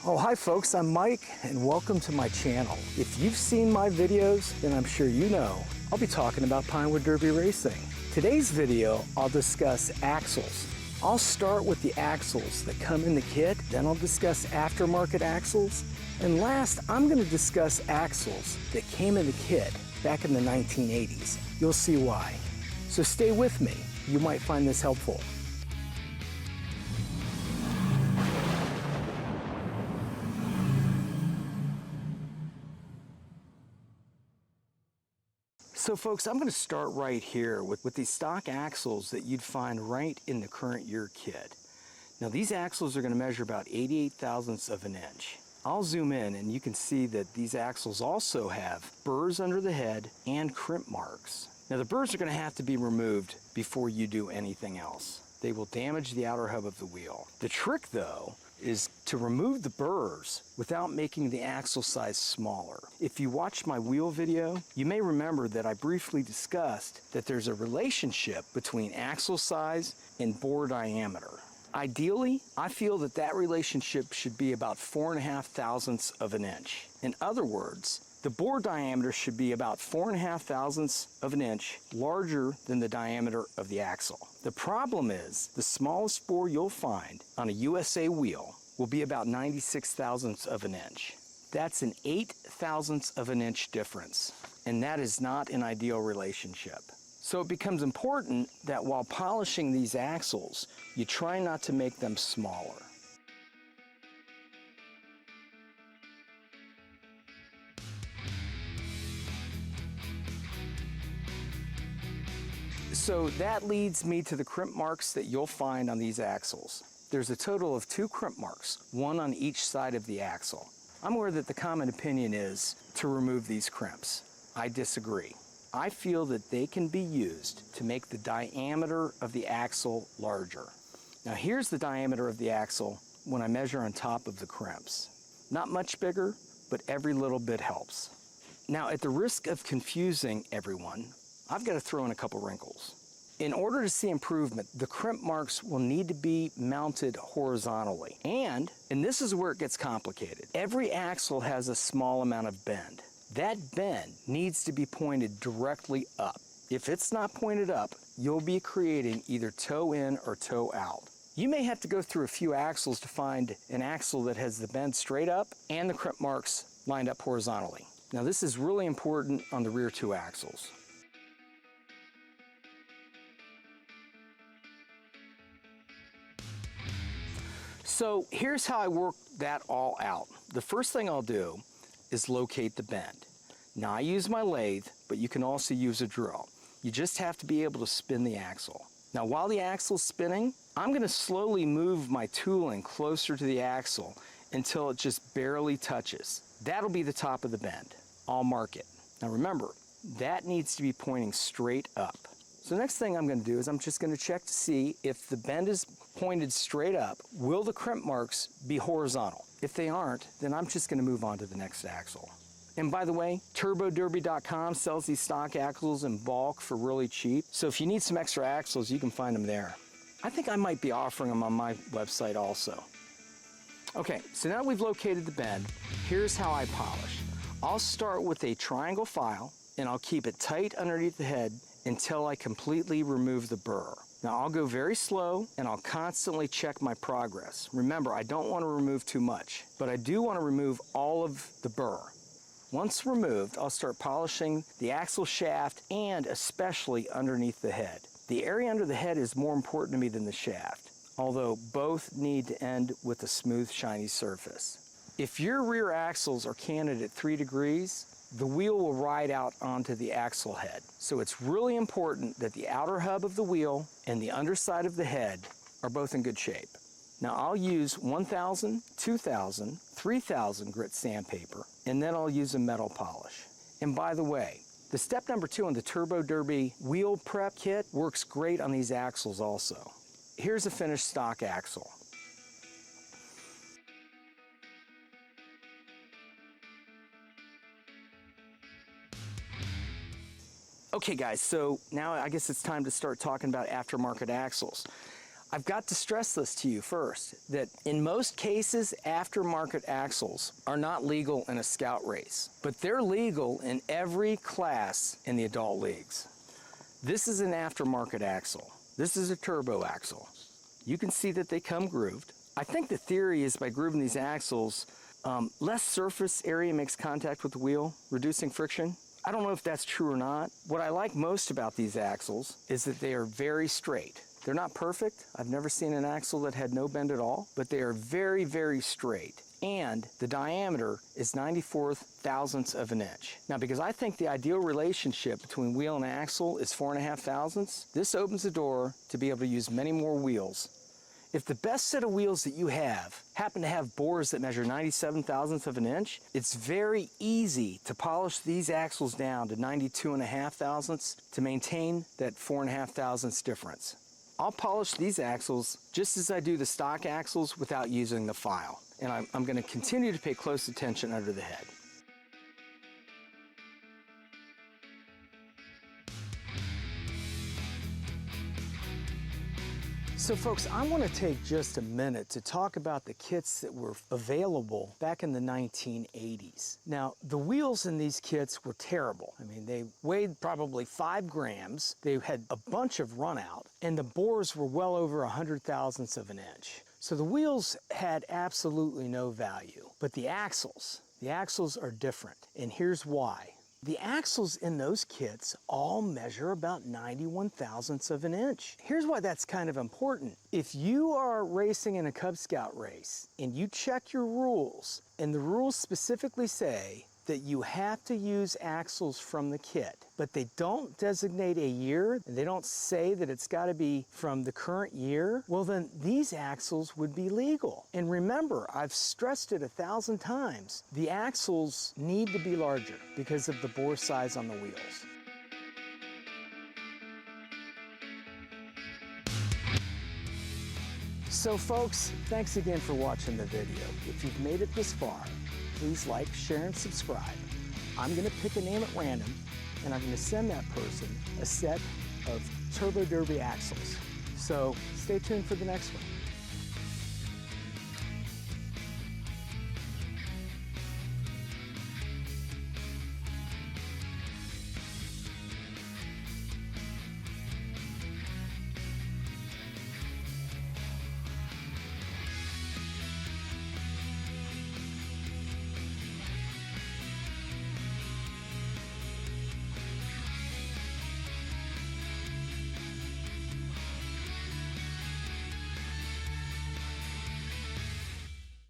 Oh, hi folks, I'm Mike and welcome to my channel. If you've seen my videos, then I'm sure you know I'll be talking about Pinewood Derby racing. Today's video, I'll discuss axles. I'll start with the axles that come in the kit, then I'll discuss aftermarket axles, and last I'm going to discuss axles that came in the kit back in the 1980s. You'll see why. So stay with me, you might find this helpful. So folks, I'm going to start right here with these stock axles that you'd find right in the current year kit. Now these axles are going to measure about 88 thousandths of an inch. I'll zoom in and you can see that these axles also have burrs under the head and crimp marks. Now the burrs are going to have to be removed before you do anything else. They will damage the outer hub of the wheel. The trick though is to remove the burrs without making the axle size smaller. If you watched my wheel video, you may remember that I briefly discussed that there's a relationship between axle size and bore diameter. Ideally, I feel that that relationship should be about 4.5 thousandths of an inch. In other words, the bore diameter should be about 4.5 thousandths of an inch larger than the diameter of the axle. The problem is the smallest bore you'll find on a USA wheel will be about 96 thousandths of an inch. That's an 8 thousandths of an inch difference, and that is not an ideal relationship. So it becomes important that while polishing these axles, you try not to make them smaller. So that leads me to the crimp marks that you'll find on these axles. There's a total of 2 crimp marks, one on each side of the axle. I'm aware that the common opinion is to remove these crimps. I disagree. I feel that they can be used to make the diameter of the axle larger. Now here's the diameter of the axle when I measure on top of the crimps. Not much bigger, but every little bit helps. Now at the risk of confusing everyone, I've got to throw in a couple wrinkles. In order to see improvement, the crimp marks will need to be mounted horizontally. And this is where it gets complicated, every axle has a small amount of bend. That bend needs to be pointed directly up. If it's not pointed up, you'll be creating either toe in or toe out. You may have to go through a few axles to find an axle that has the bend straight up and the crimp marks lined up horizontally. Now this is really important on the rear 2 axles. So here's how I work that all out. The first thing I'll do is locate the bend. Now I use my lathe, but you can also use a drill. You just have to be able to spin the axle. Now while the axle's spinning, I'm going to slowly move my tooling closer to the axle until it just barely touches. That'll be the top of the bend. I'll mark it. Now remember, that needs to be pointing straight up. So the next thing I'm going to do is I'm just going to check to see if the bend is pointed straight up, will the crimp marks be horizontal? If they aren't, then I'm just going to move on to the next axle. And by the way, TurboDerby.com sells these stock axles in bulk for really cheap. So if you need some extra axles, you can find them there. I think I might be offering them on my website also. Okay, so now we've located the bend, here's how I polish. I'll start with a triangle file and I'll keep it tight underneath the head until I completely remove the burr. Now I'll go very slow and I'll constantly check my progress. Remember, I don't want to remove too much, but I do want to remove all of the burr. Once removed, I'll start polishing the axle shaft and especially underneath the head. The area under the head is more important to me than the shaft, although both need to end with a smooth, shiny surface. If your rear axles are canted at 3 degrees, the wheel will ride out onto the axle head. So it's really important that the outer hub of the wheel and the underside of the head are both in good shape. Now I'll use 1000, 2000, 3000 grit sandpaper, and then I'll use a metal polish. And by the way, the step number 2 on the Turbo Derby wheel prep kit works great on these axles also. Here's a finished stock axle. Okay guys, so now I guess it's time to start talking about aftermarket axles. I've got to stress this to you first, that in most cases, aftermarket axles are not legal in a scout race, but they're legal in every class in the adult leagues. This is an aftermarket axle. This is a turbo axle. You can see that they come grooved. I think the theory is by grooving these axles, less surface area makes contact with the wheel, reducing friction. I don't know if that's true or not. What I like most about these axles is that they are very straight. They're not perfect. I've never seen an axle that had no bend at all, but they are very, very straight. And the diameter is 94 thousandths of an inch. Now, because I think the ideal relationship between wheel and axle is 4.5 thousandths, this opens the door to be able to use many more wheels. If the best set of wheels that you have happen to have bores that measure 97 thousandths of an inch, it's very easy to polish these axles down to 92.5 thousandths to maintain that 4.5 thousandths difference. I'll polish these axles just as I do the stock axles without using the file. And I'm going to continue to pay close attention under the head. So folks, I want to take just a minute to talk about the kits that were available back in the 1980s. Now, the wheels in these kits were terrible. I mean, they weighed probably 5 grams, they had a bunch of run out, and the bores were well over 100 thousandths of an inch. So the wheels had absolutely no value, but the axles are different, and here's why. The axles in those kits all measure about 91 thousandths of an inch. Here's why that's kind of important. If you are racing in a Cub Scout race and you check your rules, and the rules specifically say that you have to use axles from the kit, but they don't designate a year, and they don't say that it's got to be from the current year, well then these axles would be legal. And remember, I've stressed it 1,000 times, the axles need to be larger because of the bore size on the wheels. So folks, thanks again for watching the video. If you've made it this far, please like, share, and subscribe. I'm going to pick a name at random, and I'm going to send that person a set of Turbo Derby axles. So stay tuned for the next one.